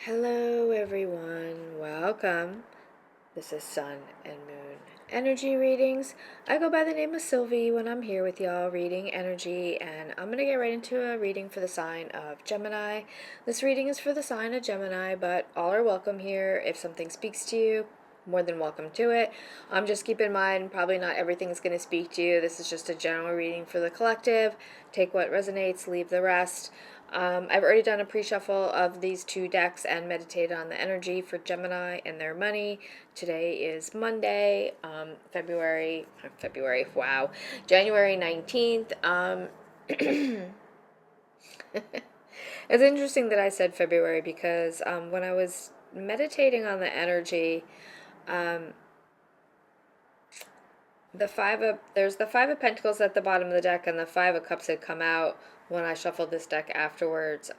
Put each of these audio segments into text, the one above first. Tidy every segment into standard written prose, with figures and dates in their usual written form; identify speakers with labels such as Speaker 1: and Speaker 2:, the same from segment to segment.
Speaker 1: Hello everyone, welcome. This is Sun and Moon Energy Readings. I go by the name of Sylvie when I'm here with y'all reading energy, and I'm going to get right into a reading for the sign of Gemini. This reading is for the sign of Gemini, but all are welcome here. If something speaks to you, more than welcome to it. Just keep in mind, probably not everything is going to speak to you. This is just a general reading for the collective. Take what resonates, leave the rest. I've already done a pre-shuffle of these two decks and meditated on the energy for Gemini and their money. Today is Monday, January 19th. It's interesting that I said February because when I was meditating on the energy, um, there's the Five of Pentacles at the bottom of the deck, and the Five of Cups had come out when I shuffled this deck afterwards.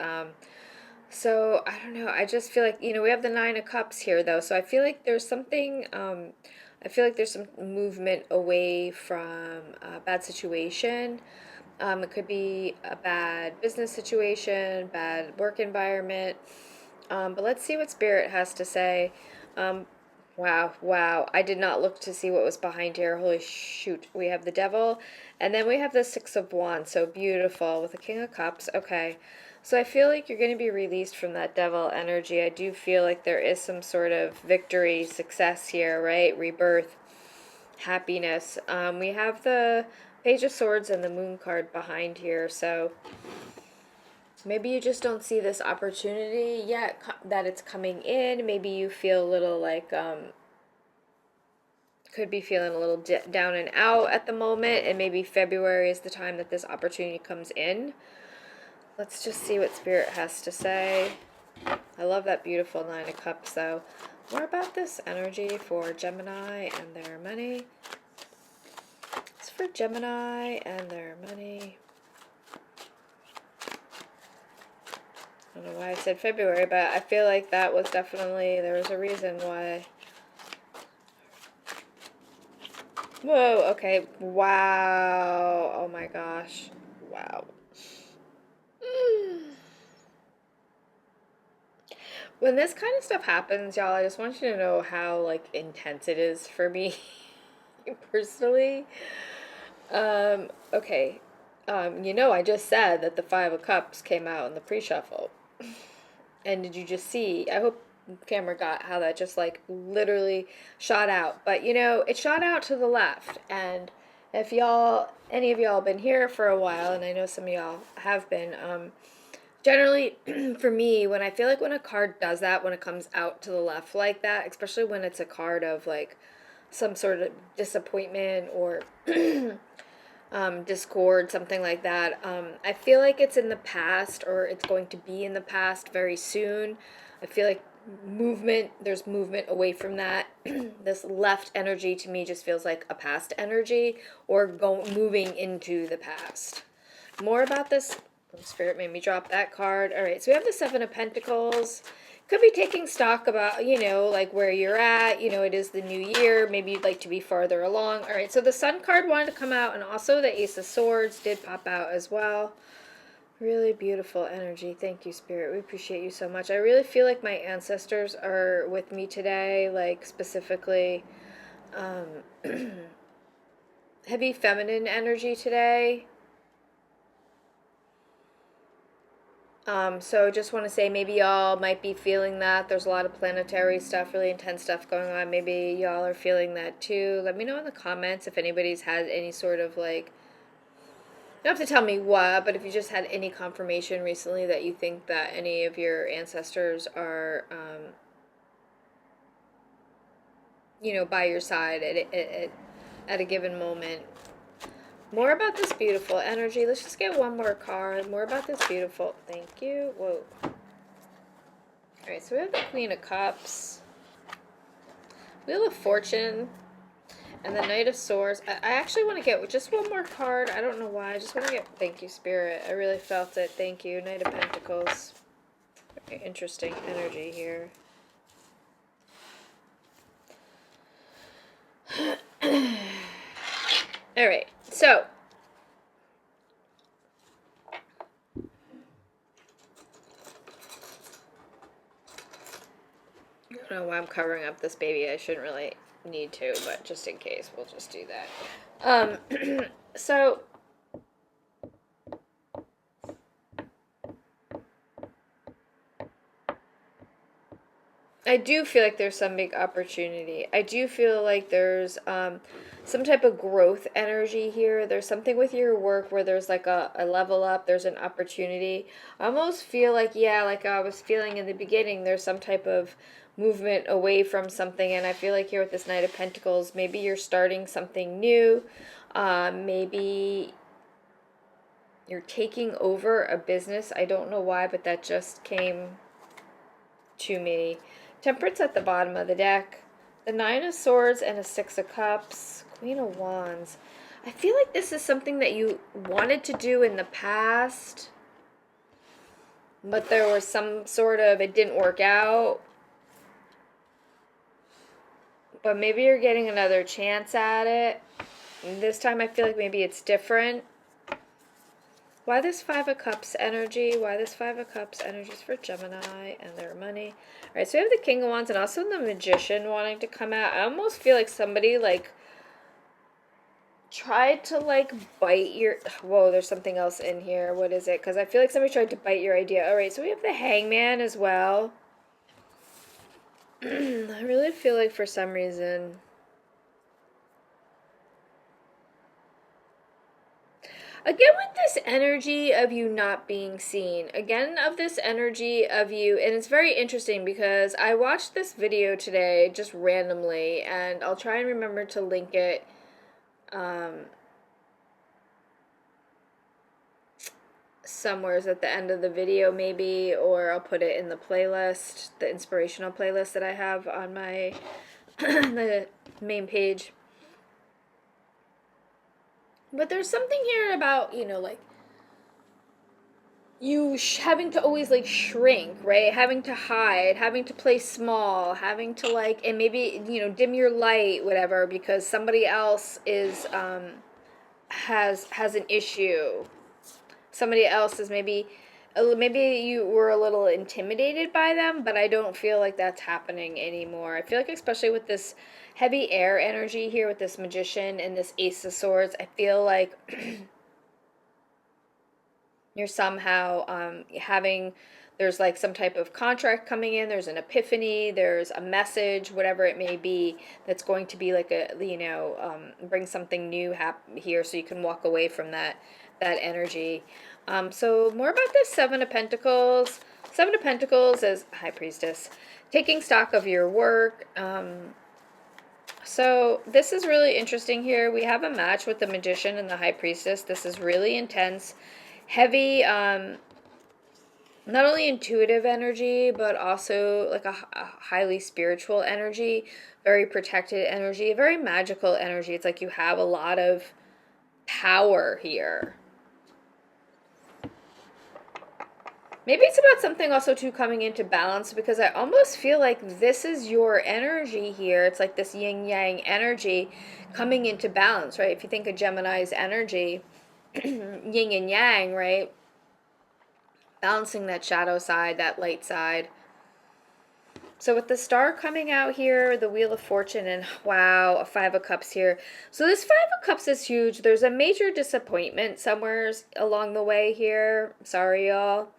Speaker 1: So I don't know. I just feel like, we have the Nine of Cups here though. So I feel like there's something, I feel like there's some movement away from a bad situation. It could be a bad business situation, bad work environment. But let's see what Spirit has to say. Wow. I did not look to see what was behind here. Holy shoot. We have the Devil, and then we have the Six of Wands. So beautiful with the King of Cups. Okay. So I feel like you're going to be released from that Devil energy. I do feel like there is some sort of victory, success here, right? Rebirth, happiness. We have the Page of Swords and the Moon card behind here. So maybe you just don't see this opportunity yet that it's coming in. Maybe you feel a little like, could be feeling a little down and out at the moment, and maybe February is the time that this opportunity comes in. Let's just see what Spirit has to say. I love that beautiful Nine of Cups, though. More about this energy for Gemini and their money. It's for Gemini and their money. I don't know why I said February, but I feel like that was definitely, there was a reason why. Whoa, okay. Wow. Oh my gosh. Wow. When this kind of stuff happens, y'all, I just want you to know how, like, intense it is for me personally. Okay. I just said that the Five of Cups came out in the pre-shuffle. And did you just see? I hope the camera got how that just, like, literally shot out. But, it shot out to the left. And if any of y'all been here for a while, and I know some of y'all have been, generally, for me, when I feel like when a card does that, when it comes out to the left like that, especially when it's a card of, like, some sort of disappointment or discord, something like that, I feel like it's in the past, or it's going to be in the past very soon. I feel like there's movement away from that. This left energy to me just feels like a past energy, or moving into the past. More about this. Spirit made me drop that card. All right, so we have the Seven of Pentacles. Could be taking stock about, like where you're at. It is the new year. Maybe you'd like to be farther along. All right, so the Sun card wanted to come out, and also the Ace of Swords did pop out as well. Really beautiful energy. Thank you, Spirit. We appreciate you so much. I really feel like my ancestors are with me today, like specifically heavy feminine energy today. So just want to say maybe y'all might be feeling that. There's a lot of planetary stuff, really intense stuff going on. Maybe y'all are feeling that too. Let me know in the comments if anybody's had any sort of, like, you don't have to tell me what, but if you just had any confirmation recently that you think that any of your ancestors are, by your side at a given moment. More about this beautiful energy. Let's just get one more card. More about this beautiful. Thank you. Whoa. Alright, so we have the Queen of Cups, Wheel of Fortune, and the Knight of Swords. I actually want to get just one more card. I don't know why. I just want to get... Thank you, Spirit. I really felt it. Thank you. Knight of Pentacles. Very interesting energy here. Alright, so I don't know why I'm covering up this baby. I shouldn't really need to, but just in case, we'll just do that. So I do feel like there's some big opportunity. I do feel like there's some type of growth energy here. There's something with your work where there's like a level up, there's an opportunity. I almost feel like, yeah, like I was feeling in the beginning, there's some type of movement away from something. And I feel like here with this Knight of Pentacles, maybe you're starting something new. Maybe you're taking over a business. I don't know why, but that just came to me. Temperance at the bottom of the deck. The Nine of Swords and a Six of Cups. Queen of Wands. I feel like this is something that you wanted to do in the past, but there was some sort of, it didn't work out. But maybe you're getting another chance at it. And this time I feel like maybe it's different. Why this Five of Cups energy? Why this Five of Cups energy is for Gemini and their money? All right, so we have the King of Wands and also the Magician wanting to come out. I almost feel like somebody, like, tried to, like, bite your... Whoa, there's something else in here. What is it? Because I feel like somebody tried to bite your idea. All right, so we have the Hangman as well. I really feel like for some reason... Again, with this energy of you not being seen. Again, of this energy of you. And it's very interesting because I watched this video today just randomly. And I'll try and remember to link it. Somewheres at the end of the video maybe. Or I'll put it in the playlist. The inspirational playlist that I have on my the main page. But there's something here about, you know, like, you having to always, like, shrink, right? Having to hide, having to play small, having to, like, and maybe, you know, dim your light, whatever, because somebody else is, has an issue. Somebody else is maybe you were a little intimidated by them, but I don't feel like that's happening anymore. I feel like, especially with this heavy air energy here with this Magician and this Ace of Swords, I feel like you're somehow there's like some type of contract coming in, there's an epiphany, there's a message, whatever it may be, that's going to be like a, you know, bring something new here so you can walk away from that energy. So more about this Seven of Pentacles. Seven of Pentacles is High Priestess, taking stock of your work. So this is really interesting here. We have a match with the Magician and the High Priestess. This is really intense, heavy, not only intuitive energy, but also like a highly spiritual energy, very protected energy, very magical energy. It's like you have a lot of power here. Maybe it's about something also too coming into balance, because I almost feel like this is your energy here. It's like this yin-yang energy coming into balance, right? If you think of Gemini's energy, yin and yang, right? Balancing that shadow side, that light side. So with the Star coming out here, the Wheel of Fortune, and wow, a Five of Cups here. So this Five of Cups is huge. There's a major disappointment somewhere along the way here. Sorry, y'all.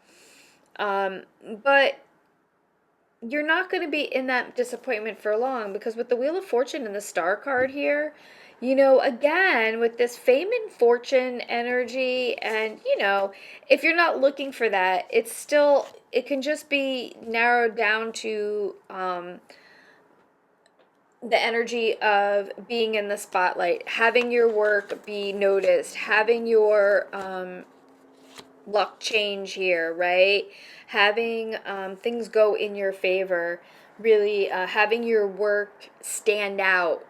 Speaker 1: But you're not going to be in that disappointment for long, because with the Wheel of Fortune and the Star card here, you know, again, with this fame and fortune energy, and, you know, if you're not looking for that, it's still, it can just be narrowed down to the energy of being in the spotlight, having your work be noticed, having your luck change here, right? Having things go in your favor, really having your work stand out.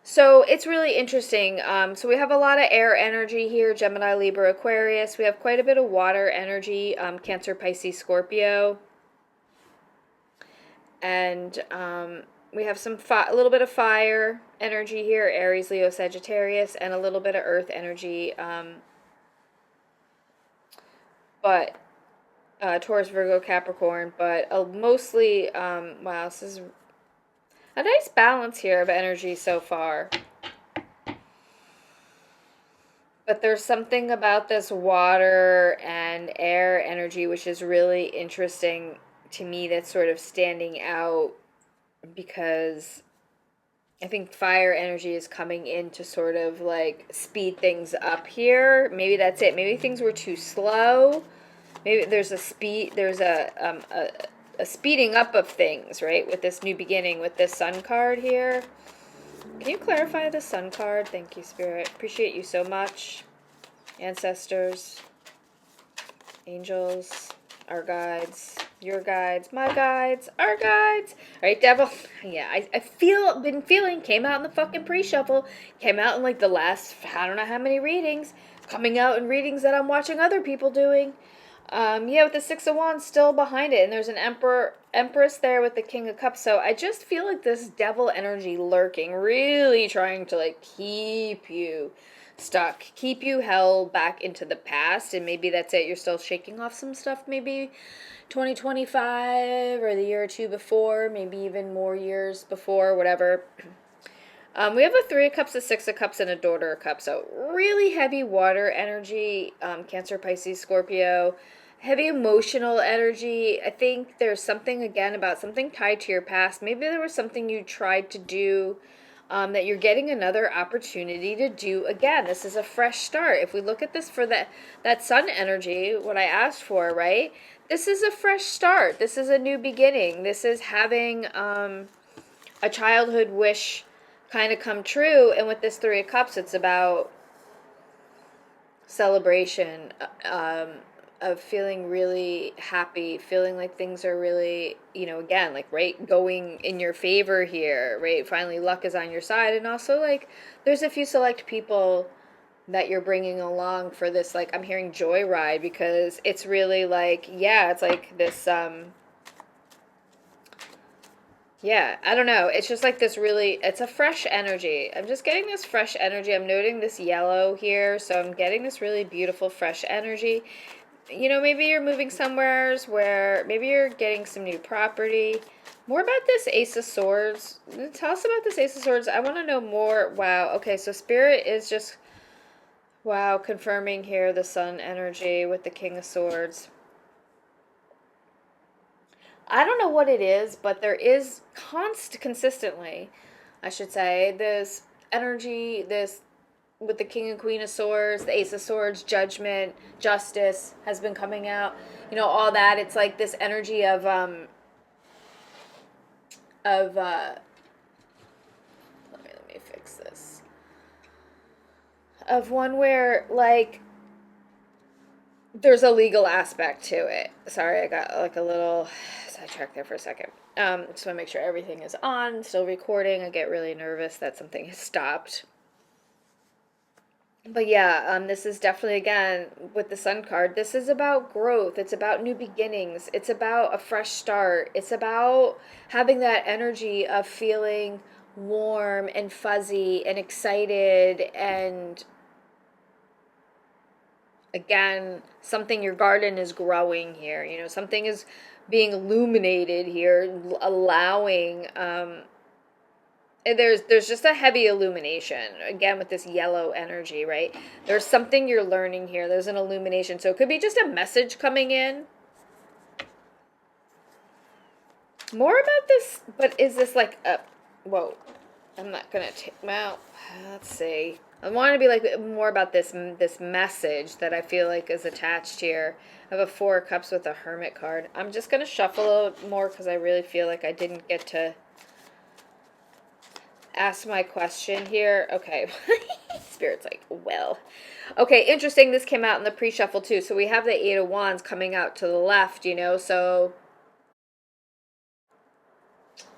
Speaker 1: So it's really interesting. So we have a lot of air energy here, Gemini, Libra, Aquarius. We have quite a bit of water energy, Cancer, Pisces, Scorpio. And we have a little bit of fire energy here, Aries, Leo, Sagittarius, and a little bit of earth energy. But Taurus, Virgo, Capricorn, but mostly, wow, this is a nice balance here of energy so far. But there's something about this water and air energy which is really interesting to me, that's sort of standing out, because I think fire energy is coming in to sort of like speed things up here. Maybe that's it. Maybe things were too slow. Maybe there's a speeding up of things, right? With this new beginning, with this sun card here. Can you clarify the sun card? Thank you, Spirit. Appreciate you so much. Ancestors, angels, our guides, your guides, my guides, our guides. All right, devil. Yeah, been feeling, came out in the fucking pre-shuffle, came out in like the last, I don't know how many readings, coming out in readings that I'm watching other people doing. Yeah, with the Six of Wands still behind it, and there's an Empress there with the King of Cups. So I just feel like this devil energy lurking, really trying to like keep you stuck, keep you held back into the past, and maybe that's it. You're still shaking off some stuff, maybe 2025 or the year or two before, maybe even more years before, whatever. We have a Three of Cups, a Six of Cups, and a Daughter of Cups. So really heavy water energy, Cancer, Pisces, Scorpio. Heavy emotional energy. I think there's something, again, about something tied to your past. Maybe there was something you tried to do that you're getting another opportunity to do again. This is a fresh start. If we look at this for that sun energy, what I asked for, right? This is a fresh start. This is a new beginning. This is having a childhood wish kind of come true. And with this Three of Cups, it's about celebration, of feeling really happy, feeling like things are really, again, like, right, going in your favor here, right? Finally, luck is on your side. And also, like, there's a few select people that you're bringing along for this, like, I'm hearing joyride, because it's really like, yeah, it's like this, yeah, I don't know. It's just like this really, it's a fresh energy. I'm just getting this fresh energy. I'm noting this yellow here. So I'm getting this really beautiful, fresh energy. Maybe you're moving somewheres where maybe you're getting some new property. More about this Ace of Swords. Tell us about this Ace of Swords. I want to know more. Wow. Okay, so Spirit is just, wow, confirming here the Sun energy with the King of Swords. I don't know what it is, but there is consistently, I should say, this energy, this with the King and Queen of Swords, the Ace of Swords, Judgment, Justice has been coming out. All that. It's like this energy of let me fix this. Of one where, like, there's a legal aspect to it. Sorry, I got like a little sidetracked there for a second. Just want to make sure everything is on, still recording. I get really nervous that something has stopped. But yeah, this is definitely, again, with the Sun card, this is about growth. It's about new beginnings. It's about a fresh start. It's about having that energy of feeling warm and fuzzy and excited, and again, something, your garden is growing here. Something is being illuminated here, allowing there's just a heavy illumination, again, with this yellow energy, right? There's something you're learning here. There's an illumination. So it could be just a message coming in. More about this, but is this like a, whoa, I'm not gonna take, well, let's see. I want to be like more about this message that I feel like is attached here. I have a Four of Cups with a Hermit card. I'm just gonna shuffle a little more because I really feel like I didn't get to ask my question here. Okay. Spirit's like, well. Okay, interesting. This came out in the pre-shuffle too. So we have the Eight of Wands coming out to the left, so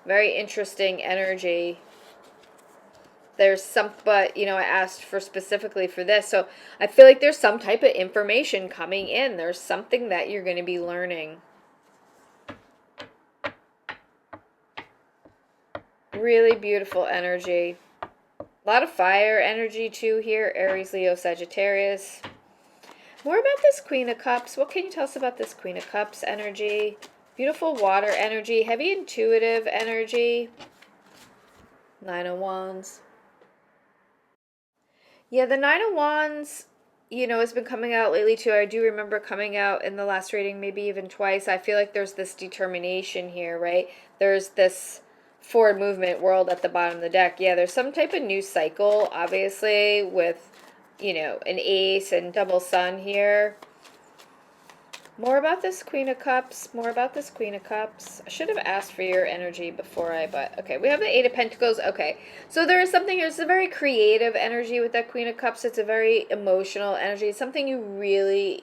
Speaker 1: very interesting energy. There's some, but, I asked for specifically for this. So I feel like there's some type of information coming in. There's something that you're going to be learning. Really beautiful energy. A lot of fire energy too here. Aries, Leo, Sagittarius. More about this Queen of Cups. What can you tell us about this Queen of Cups energy? Beautiful water energy, heavy intuitive energy. Nine of Wands. Yeah, the Nine of Wands, has been coming out lately too. I do remember coming out in the last reading, maybe even twice. I feel like there's this determination here, right? There's this forward movement world at the bottom of the deck. Yeah, there's some type of new cycle, obviously, with, an ace and double sun here. More about this Queen of Cups. More about this Queen of Cups. I should have asked for your energy before but okay. We have the Eight of Pentacles. Okay. So there is something, it's a very creative energy with that Queen of Cups. It's a very emotional energy. It's something you really,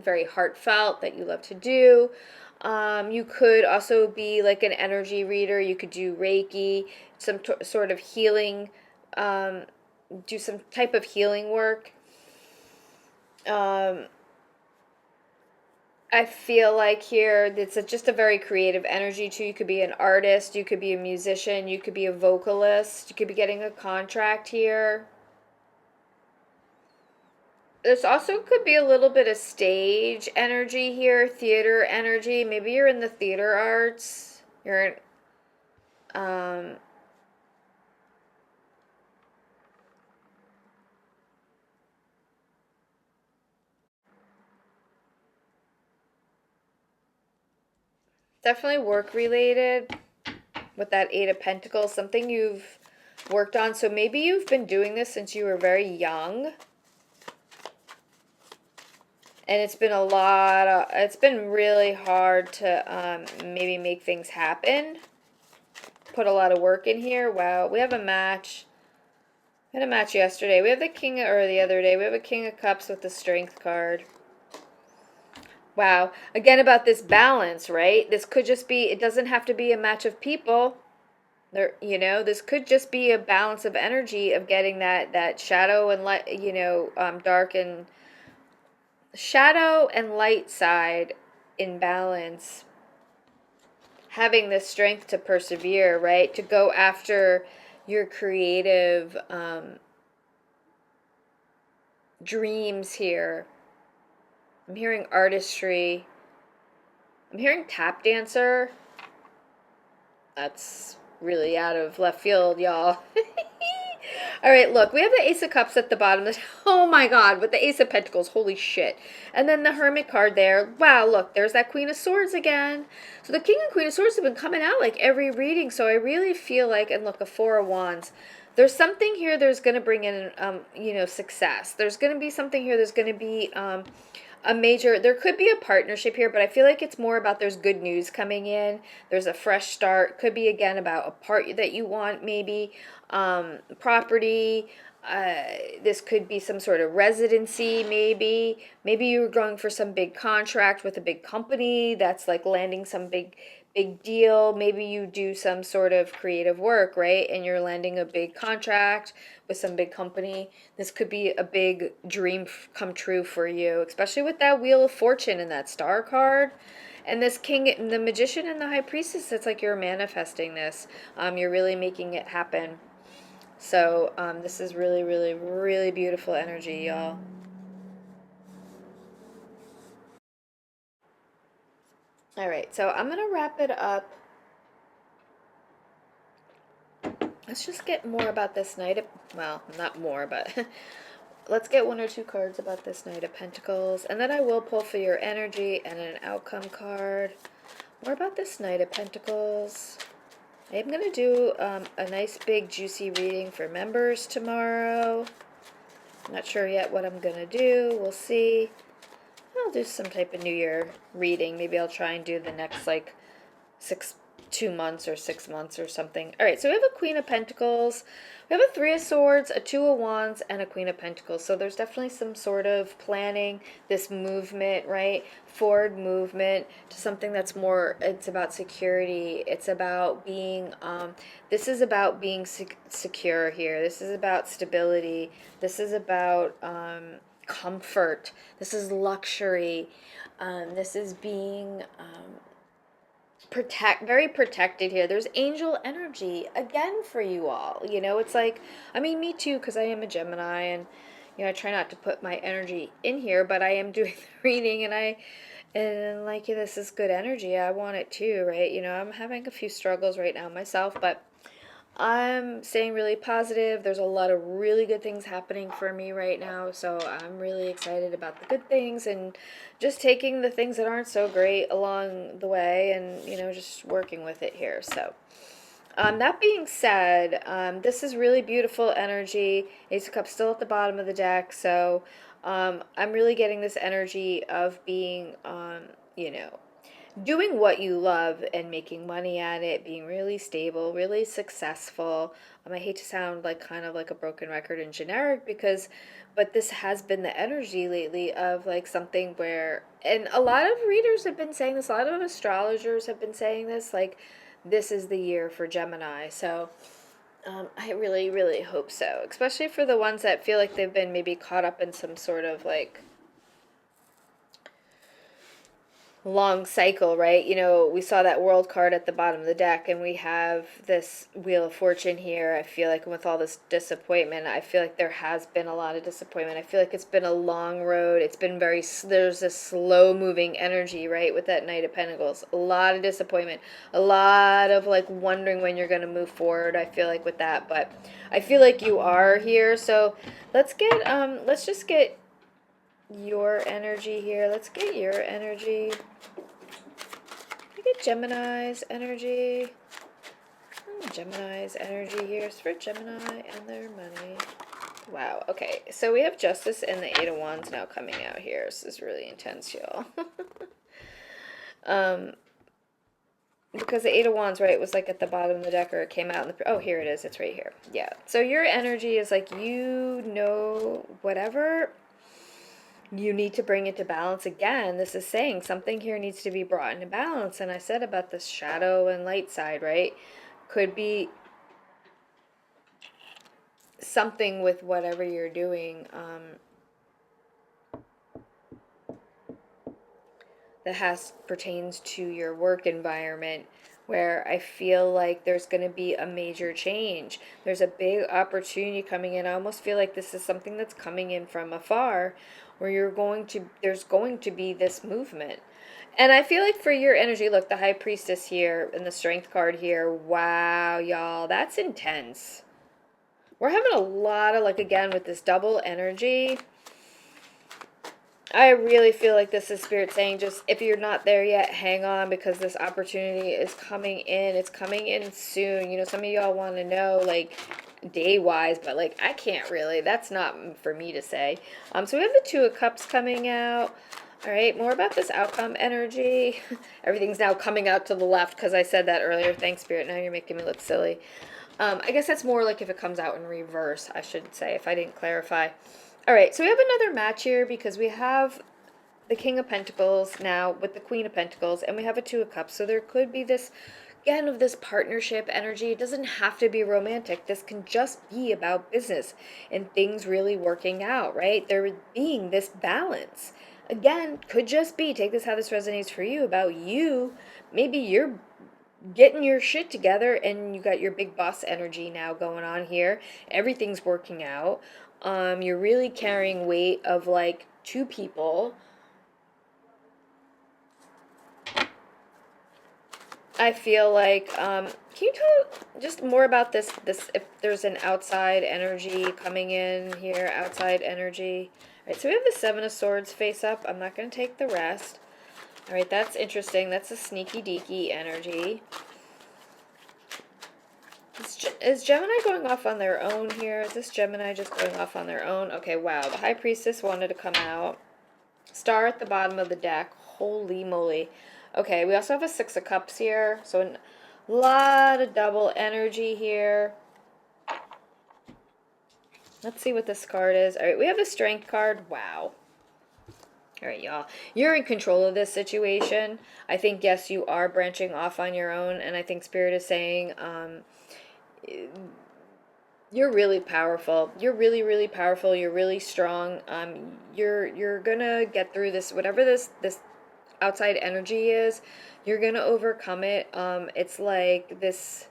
Speaker 1: very heartfelt that you love to do. You could also be like an energy reader. You could do Reiki, some sort of healing, do some type of healing work. I feel like here it's just a very creative energy too. You could be an artist, you could be a musician, you could be a vocalist, you could be getting a contract here. This also could be a little bit of stage energy here, theater energy. Maybe you're in the theater arts. You're in, definitely work related with that Eight of Pentacles, something you've worked on. So maybe you've been doing this since you were very young. And it's been it's been really hard to maybe make things happen. Put a lot of work in here. Wow, we have a match. We had a match yesterday. We have the the other day, we have a King of Cups with the Strength card. Wow. Again, about this balance, right? This could just be, it doesn't have to be a match of people. This could just be a balance of energy of getting that shadow and light, dark and shadow and light side in balance. Having the strength to persevere, right? To go after your creative dreams here. I'm hearing artistry. I'm hearing tap dancer. That's really out of left field, y'all. All right, look, we have the Ace of Cups at the bottom. Oh my God, with the Ace of Pentacles, holy shit. And then the Hermit card there. Wow, look, there's that Queen of Swords again. So the King and Queen of Swords have been coming out like every reading. So I really feel like, and look, a Four of Wands. There's something here there's going to bring in, success. There's going to be something here. There's going to be a major, there could be a partnership here, but I feel like it's more about there's good news coming in. There's a fresh start. Could be, again, about a part that you want, maybe property. This could be some sort of residency, maybe. Maybe you're going for some big contract with a big company that's like landing some big deal. Maybe you do some sort of creative work, right? And you're landing a big contract with some big company. This could be a big dream come true for you, especially with that Wheel of Fortune and that Star card. And this King, the Magician and the High Priestess, it's like you're manifesting this. You're really making it happen. So this is really, really, really beautiful energy, y'all. All right, so I'm going to wrap it up. Let's just get more about this Knight of, well, not more, but let's get one or two cards about this Knight of Pentacles. And then I will pull for your energy and an outcome card. More about this Knight of Pentacles. I am going to do a nice big juicy reading for members tomorrow. I'm not sure yet what I'm going to do. We'll see. I'll do some type of New Year reading. Maybe I'll try and do the next, like, 2 months or 6 months or something. All right, so we have a Queen of Pentacles. We have a Three of Swords, a Two of Wands, and a Queen of Pentacles. So there's definitely some sort of planning, this movement, right? Forward movement to something that's more, it's about security. It's about being, this is about being secure here. This is about stability. This is about comfort. This is luxury. This is being very protected here. There's angel energy again for you all. It's like, I mean, me too, because I am a Gemini, and you know, I try not to put my energy in here, but I am doing the reading, and like, yeah, this is good energy. I want it too, right? You know, I'm having a few struggles right now myself, but I'm staying really positive. There's a lot of really good things happening for me right now, so I'm really excited about the good things and just taking the things that aren't so great along the way and, you know, just working with it here. So, that being said, this is really beautiful energy. Ace of Cups still at the bottom of the deck, so I'm really getting this energy of being, you know, doing what you love and making money at it, being really stable, really successful. I hate to sound like kind of like a broken record and generic but this has been the energy lately of like something where, and a lot of readers have been saying this, a lot of astrologers have been saying this, like this is the year for Gemini. So I really, really hope so, especially for the ones that feel like they've been maybe caught up in some sort of like long cycle, right? You know, we saw that world card at the bottom of the deck, and we have this Wheel of Fortune here. I feel like with all this disappointment, I feel like there has been a lot of disappointment. I feel like it's been a long road. It's been there's this slow moving energy, right? With that Knight of Pentacles, a lot of disappointment, a lot of like wondering when you're going to move forward. I feel like with that, but I feel like you are here. So let's just get your energy here. Let's get your energy. Get Gemini's energy. Gemini's energy here is for Gemini and their money. Wow, okay. So we have Justice and the Eight of Wands now coming out here. This is really intense, y'all. Because the Eight of Wands, right, was like at the bottom of the deck, or it came out in the... Oh, here it is. It's right here. Yeah. So your energy is like, you know, whatever you need to bring it to balance. Again, this is saying something here needs to be brought into balance. And I said about this shadow and light side, right? Could be something with whatever you're doing that pertains to your work environment, where I feel like there's going to be a major change. There's a big opportunity coming in. I almost feel like this is something that's coming in from afar, where there's going to be this movement. And I feel like for your energy, look, the High Priestess here and the Strength card here, wow, y'all, that's intense. We're having a lot of, like, again, with this double energy, I really feel like this is Spirit saying, just if you're not there yet, hang on, because this opportunity is coming in. It's coming in soon. You know, some of y'all want to know, like, day-wise, but, like, I can't really. That's not for me to say. So we have the Two of Cups coming out. All right, more about this outcome energy. Everything's now coming out to the left because I said that earlier. Thanks, Spirit. Now you're making me look silly. I guess that's more like if it comes out in reverse, I should say, if I didn't clarify. All right, so we have another match here because we have the King of Pentacles now with the Queen of Pentacles, and we have a Two of Cups. So there could be this, again, of this partnership energy. It doesn't have to be romantic. This can just be about business and things really working out, right? There being this balance. Again, could just be, take this how this resonates for you, about you. Maybe you're getting your shit together and you got your big boss energy now going on here. Everything's working out. You're really carrying weight of like two people. I feel like, can you tell just more about this, if there's an outside energy coming in here, outside energy. All right, so we have the Seven of Swords face up. I'm not going to take the rest. All right, that's interesting. That's a sneaky deaky energy. Is Gemini going off on their own here? Is this Gemini just going off on their own? Okay, wow. The High Priestess wanted to come out. Star at the bottom of the deck. Holy moly. Okay, we also have a Six of Cups here. So a lot of double energy here. Let's see what this card is. All right, we have a Strength card. Wow. All right, y'all. You're in control of this situation. I think, yes, you are branching off on your own. And I think Spirit is saying, you're really powerful. You're really, really powerful. You're really strong. You're gonna get through this, whatever this outside energy is. You're gonna overcome it. It's like this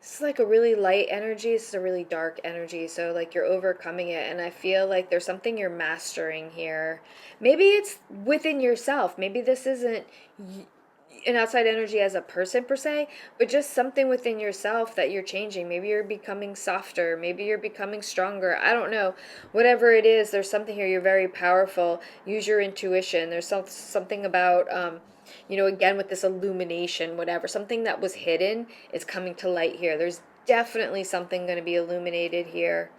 Speaker 1: This is like a really light energy. This is a really dark energy. So like you're overcoming it. And I feel like there's something you're mastering here. Maybe it's within yourself. Maybe this isn't an outside energy as a person per se, but just something within yourself that you're changing. Maybe you're becoming softer. Maybe you're becoming stronger. I don't know. Whatever it is, there's something here. You're very powerful. Use your intuition. There's something about, again, with this illumination, whatever, something that was hidden is coming to light here. There's definitely something going to be illuminated here.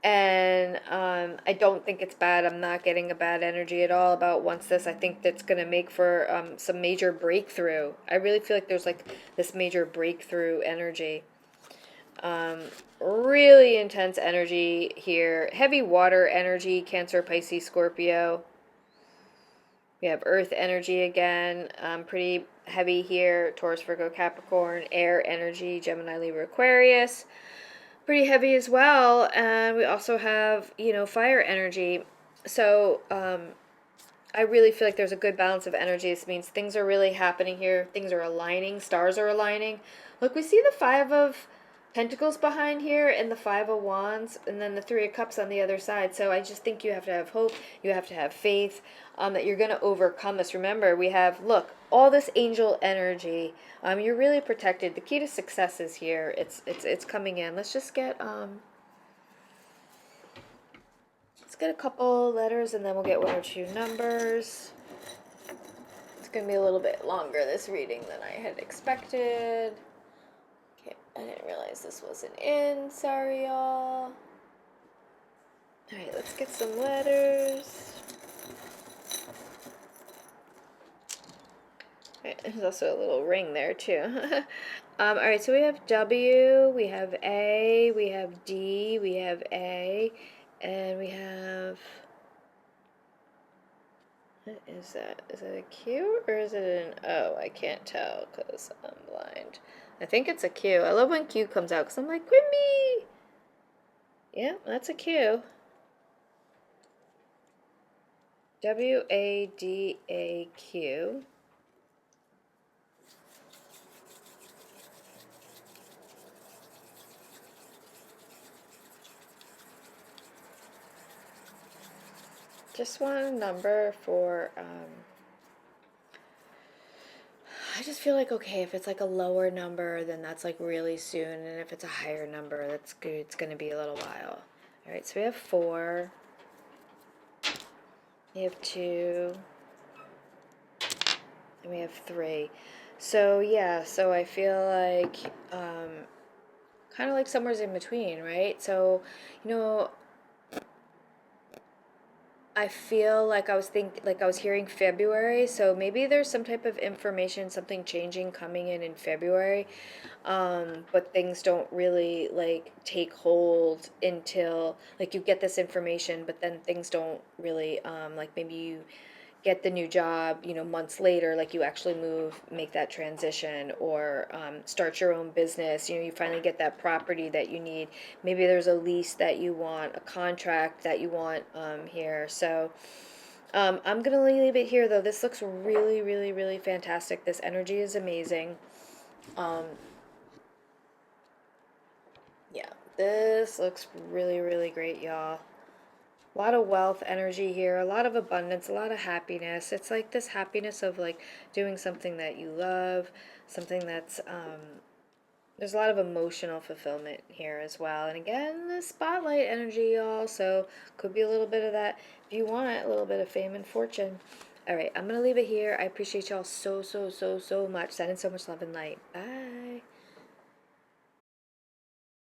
Speaker 1: And I don't think it's bad. I'm not getting a bad energy at all about once this. I think that's going to make for some major breakthrough. I really feel like there's like this major breakthrough energy. Really intense energy here. Heavy water energy, Cancer, Pisces, Scorpio. We have earth energy again, pretty heavy here. Taurus, Virgo, Capricorn. Air energy, Gemini, Libra, Aquarius. Pretty heavy as well. And we also have, fire energy. So I really feel like there's a good balance of energy. This means things are really happening here. Things are aligning. Stars are aligning. Look, we see the Five of Pentacles behind here and the Five of Wands and then the Three of Cups on the other side. So I just think you have to have hope. You have to have faith that you're going to overcome this. Remember, we have, look, all this angel energy. You're really protected. The key to success is here. It's coming in. Let's just get a couple letters and then we'll get one or two numbers. It's going to be a little bit longer, this reading, than I had expected. Okay, I didn't realize this wasn't in. Sorry, y'all. Alright, let's get some letters. Right, there's also a little ring there, too. Alright, so we have W, we have A, we have D, we have A, and we have... What is that? Is it a Q or is it an O? I can't tell because I'm blind. I think it's a Q. I love when Q comes out because I'm like, Quimby! Yeah, that's a Q. W-A-D-A-Q. Just want a number for, I just feel like, okay, if it's like a lower number, then that's like really soon. And if it's a higher number, that's good. It's going to be a little while. All right, so we have 4. We have 2. And we have 3. So, yeah, so I feel like, kind of like somewhere's in between, right? So, I feel like I was hearing February, so maybe there's some type of information, something changing coming in February, but things don't really like take hold until like you get this information, but then things don't really like maybe you get the new job, months later, like you actually make that transition or start your own business. You finally get that property that you need. Maybe there's a lease that you want, a contract that you want here. So I'm going to leave it here, though. This looks really, really, really fantastic. This energy is amazing. Yeah, this looks really, really great, y'all. A lot of wealth energy here, a lot of abundance, a lot of happiness. It's like this happiness of like doing something that you love, something that's there's a lot of emotional fulfillment here as well. And again, the spotlight energy also could be a little bit of that, if you want it, a little bit of fame and fortune. All right, I'm going to leave it here. I appreciate y'all so, so, so, so much. Sending so much love and light. Bye.